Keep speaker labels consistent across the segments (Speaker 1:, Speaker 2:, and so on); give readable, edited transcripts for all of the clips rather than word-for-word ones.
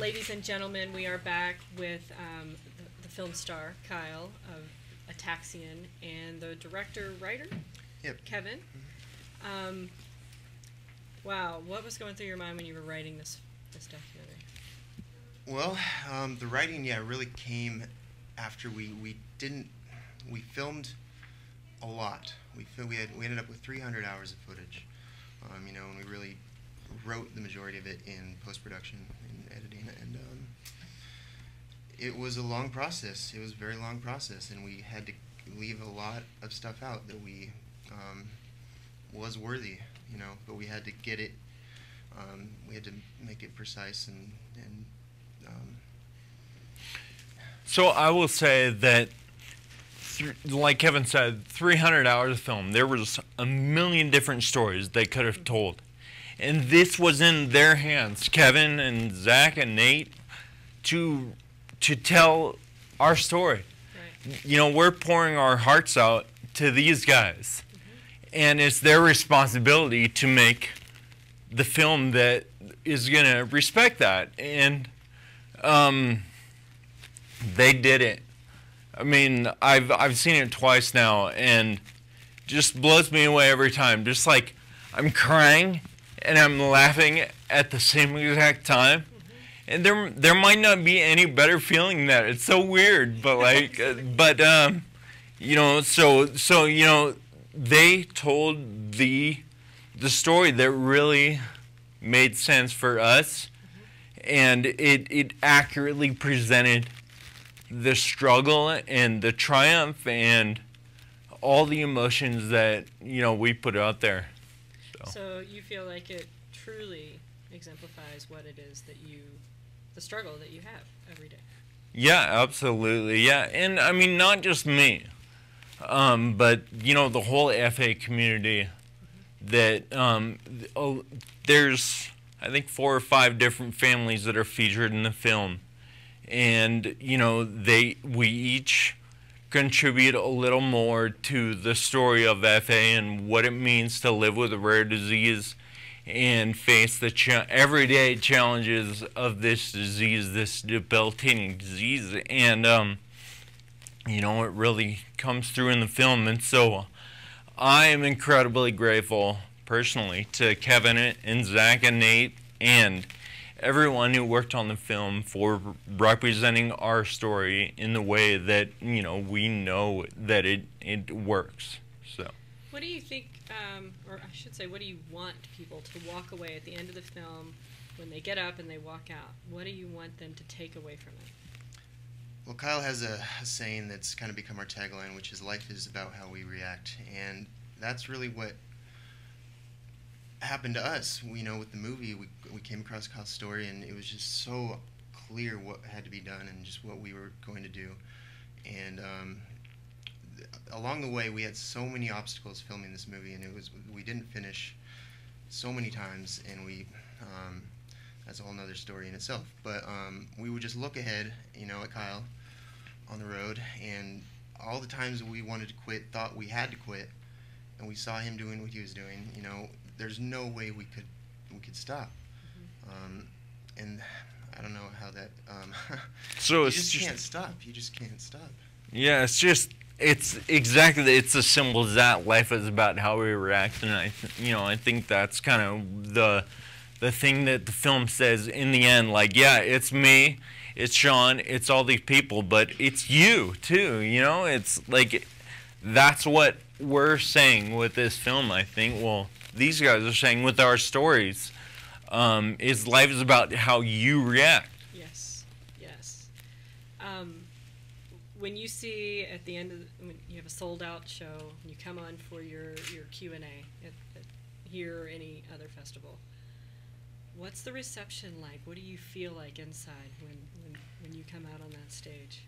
Speaker 1: Ladies and gentlemen, we are back with the film star, Kyle, of Ataxian, and the director-writer,
Speaker 2: Yep.
Speaker 1: Kevin. Wow, what was going through your mind when you were writing this documentary?
Speaker 2: Well, the writing, really came after we filmed a lot. We ended up with 300 hours of footage, and we really wrote the majority of it in post-production and editing, and it was a long process. It was a very long process, and we had to leave a lot of stuff out that we was worthy, but we had to get it. We had to make it precise and
Speaker 3: So I will say that, like Kevin said, 300 hours of film. There was a million different stories they could have told. And this was in their hands, Kevin and Zach and Nate, to tell our story. Right. We're pouring our hearts out to these guys. And it's their responsibility to make the film that is going to respect that. And they did it. I mean, I've seen it twice now, and just blows me away every time. Just like I'm crying and I'm laughing at the same exact time. And there might not be any better feeling than that. It's so weird, but like, so they told the story that really made sense for us, and it accurately presented the struggle and the triumph and all the emotions that we put out there.
Speaker 1: So you feel like it truly exemplifies what it is that the struggle that you have every day.
Speaker 3: Yeah, absolutely. Yeah, and I mean, not just me, but the whole FA community. That there's, I think, 4 or 5 different families that are featured in the film, and we each contribute a little more to the story of FA and what it means to live with a rare disease and face the everyday challenges of this disease, this debilitating disease. And it really comes through in the film. And so I am incredibly grateful personally to Kevin and Zach and Nate and everyone who worked on the film for representing our story in the way that we know that it works. So
Speaker 1: what do you think, or I should say, what do you want people to walk away at the end of the film when they get up and they walk out? What do you want them to take away from it?
Speaker 2: Well, Kyle has a saying that's kind of become our tagline, which is "Life is about how we react," and that's really what happened to us. With the movie, we came across Kyle's story, and it was just so clear what had to be done and just what we were going to do. And along the way, we had so many obstacles filming this movie, and we didn't finish so many times, and that's a whole nother story in itself. But we would just look ahead, at Kyle on the road, and all the times we wanted to quit, thought we had to quit, and we saw him doing what he was doing. There's no way we could stop. And I don't know how that.
Speaker 3: So
Speaker 2: you just can't stop. You just can't stop.
Speaker 3: Yeah, it's a symbol that life is about how we react, and I think that's kind of the thing that the film says in the end. Like, yeah, it's me, it's Sean, it's all these people, but it's you too. It's like that's what we're saying with this film. I think. Well, these guys are saying with our stories, is life is about how you react.
Speaker 1: Yes, yes. When you see at the end when you have a sold-out show, and you come on for your Q&A at here or any other festival, what's the reception like? What do you feel like inside when you come out on that stage?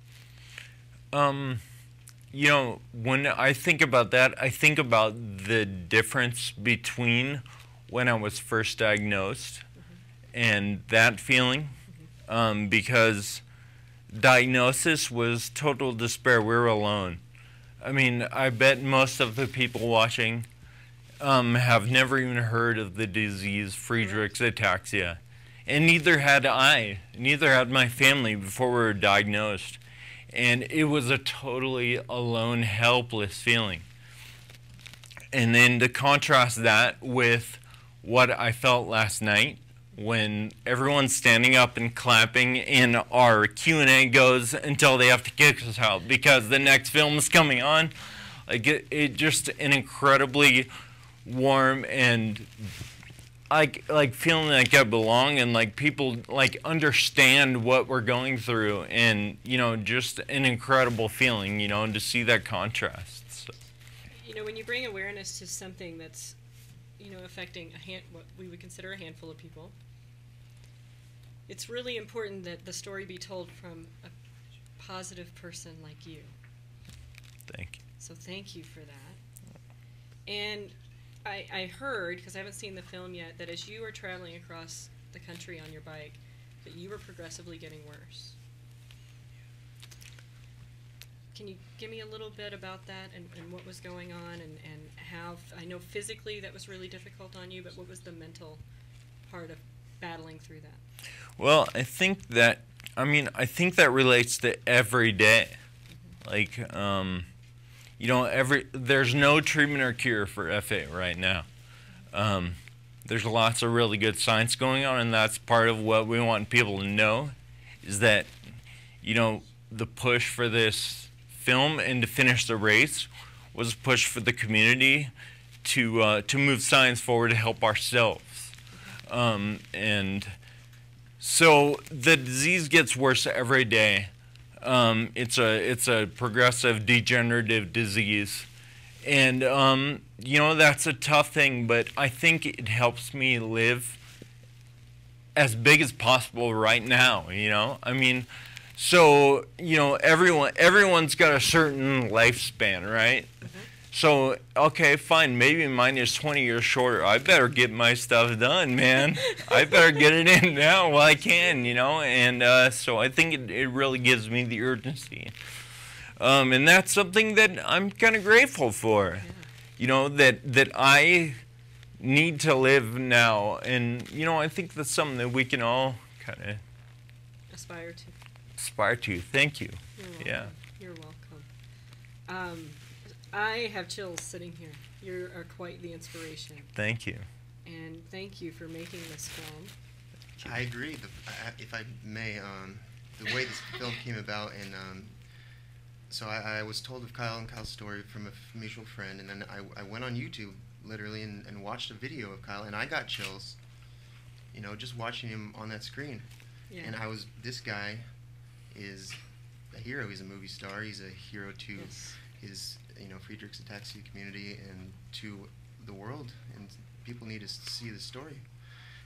Speaker 3: When I think about that, I think about the difference between when I was first diagnosed and that feeling, because diagnosis was total despair. We were alone. I mean, I bet most of the people watching have never even heard of the disease Friedreich's ataxia. and neither had I, neither had my family before we were diagnosed. And it was a totally alone, helpless feeling. And then to contrast that with what I felt last night, when everyone's standing up and clapping and our Q&A goes until they have to kick us out because the next film is coming on. Like it just an incredibly warm and like feeling like I belong, and like people like understand what we're going through, and just an incredible feeling, and to see that contrast. So.
Speaker 1: When you bring awareness to something that's affecting what we would consider a handful of people, it's really important that the story be told from a positive person like you.
Speaker 3: Thank you.
Speaker 1: So thank you for that. And I heard, because I haven't seen the film yet, that as you were traveling across the country on your bike, that you were progressively getting worse. Can you give me a little bit about that and what was going on, and how, I know physically that was really difficult on you, but what was the mental part of battling through that?
Speaker 3: Well, I think that relates to every day. Like, there's no treatment or cure for FA right now. There's lots of really good science going on, and that's part of what we want people to know, is that, the push for this film and to finish the race was a push for the community to move science forward to help ourselves. And so the disease gets worse every day. It's a progressive degenerative disease, and that's a tough thing, but I think it helps me live as big as possible right now. So everyone's got a certain lifespan, right? So, okay, fine, maybe mine is 20 years shorter. I better get my stuff done, man. I better get it in now while I can, and so I think it really gives me the urgency. And that's something that I'm kind of grateful for, that I need to live now. And, I think that's something that we can all kind of
Speaker 1: aspire to.
Speaker 3: Thank you.
Speaker 1: You're welcome.
Speaker 3: Yeah.
Speaker 1: You're welcome. I have chills sitting here. You are quite the inspiration.
Speaker 3: Thank you.
Speaker 1: And thank you for making this film.
Speaker 2: I agree. If I may, the way this film came about, and so I was told of Kyle and Kyle's story from a mutual friend, and then I went on YouTube, literally, and watched a video of Kyle, and I got chills, just watching him on that screen.
Speaker 1: Yeah.
Speaker 2: And this guy is a hero. He's a movie star. He's a hero to his Friedrich's Ataxia community and to the world, and people need to see the story.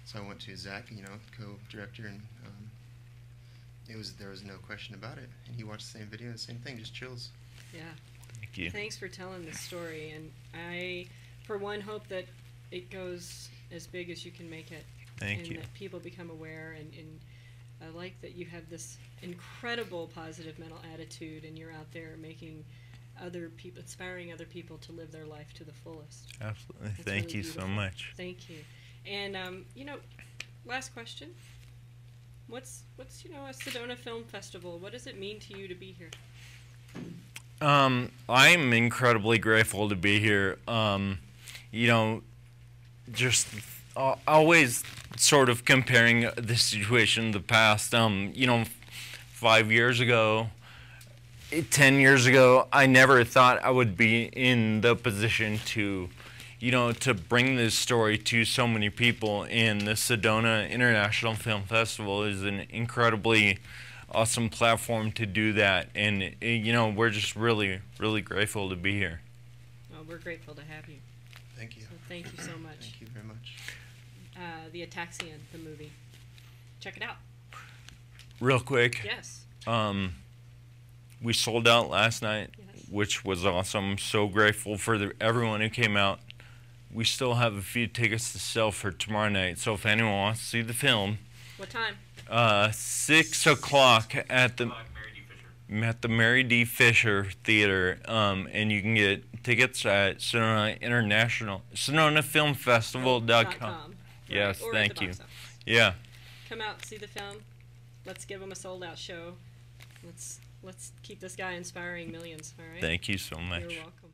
Speaker 2: So I went to Zach, co-director, and there was no question about it. And he watched the same video, the same thing, just chills.
Speaker 1: Yeah.
Speaker 3: Thank you.
Speaker 1: Thanks for telling this story, and I, for one, hope that it goes as big as you can make it.
Speaker 3: Thank you.
Speaker 1: And that people become aware, and I like that you have this incredible positive mental attitude, and you're out there making inspiring other people to live their life to the fullest.
Speaker 3: Absolutely.
Speaker 1: That's
Speaker 3: Thank
Speaker 1: really
Speaker 3: you
Speaker 1: beautiful.
Speaker 3: so much.
Speaker 1: Thank you. And last question. What's a Sedona Film Festival? What does it mean to you to be here?
Speaker 3: I'm incredibly grateful to be here. Just always sort of comparing the situation in the past. 5 years ago, 10 years ago, I never thought I would be in the position to bring this story to so many people. And the Sedona International Film Festival is an incredibly awesome platform to do that. And, we're just really, really grateful to be here.
Speaker 1: Well, we're grateful to have you.
Speaker 2: Thank you.
Speaker 1: So thank you so much.
Speaker 2: Thank you very much.
Speaker 1: The Ataxian, the movie. Check it out.
Speaker 3: Real quick.
Speaker 1: Yes.
Speaker 3: We sold out last night,
Speaker 1: Yes.
Speaker 3: which was awesome. So grateful for everyone who came out. We still have a few tickets to sell for tomorrow night, so if anyone wants to see the film,
Speaker 1: What time?
Speaker 3: 6 o'clock at the Mary D. Fisher Theater, and you can get tickets at SedonaFilmFestival.com.
Speaker 1: Right.
Speaker 3: Yes,
Speaker 1: Or at
Speaker 3: thank
Speaker 1: the
Speaker 3: you.
Speaker 1: box office.
Speaker 3: Yeah.
Speaker 1: Come out, see the film. Let's give them a sold-out show. Let's keep this guy inspiring millions. All right.
Speaker 3: Thank you so much.
Speaker 1: You're welcome.